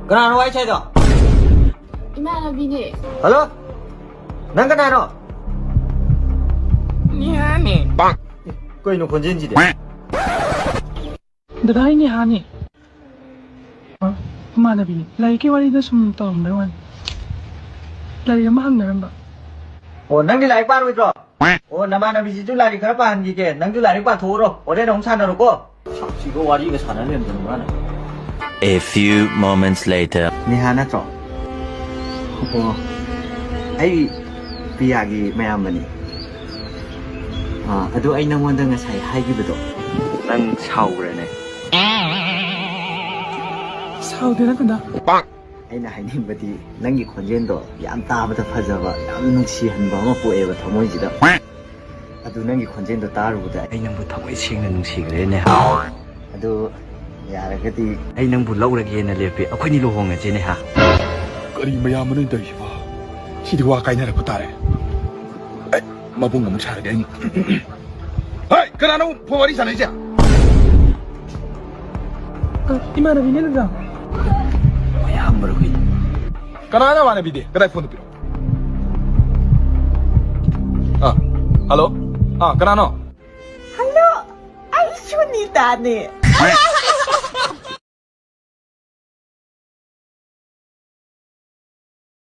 그나노 와이 차이도. 이만한 비네. 할로? 난 그나노. 니하니. 빵. 거기 너 건전지대. 드라이 니하니. 마나비. 라이키 와리다 숨 떠온다원. 라이가 마음나면 낭디 라이 빠로 있어. 나만아 비지주 라이 그라빠 한 기게. 낭디 라이 빠 도로. 어제 농산으로 고. 지금 와리 이거 사나면 되는 거네. A few moments later. 니하나 줘. 아이 비야기 매야머니. 아도 아이 낭원당 사이 하이기부도. 난 차오래네. 사우되나 그다. 빵. 아이나 하이님버디 낭기 건전도 얌 따부터 파자바 얌 농시한바 뭐 보에바 더모이지다. 아도 낭기 건전도 따르고다. Anh nang bu thong ising na nungsigre ne. 아도 야라가디 Anh nang bu laurage na lepe. Akhoi ni lohong ase ne ha. Kari mayaman ng dahil ba? Sidi wa kay na putare. Ay, mabung mo siya rin. Ay, kanano pumari sa niya? 이만한 비네 그다. Mayam bro hui. Kanana wana bide, kada phone piro. Hello? Kanano? Hello, ay, sunita ni.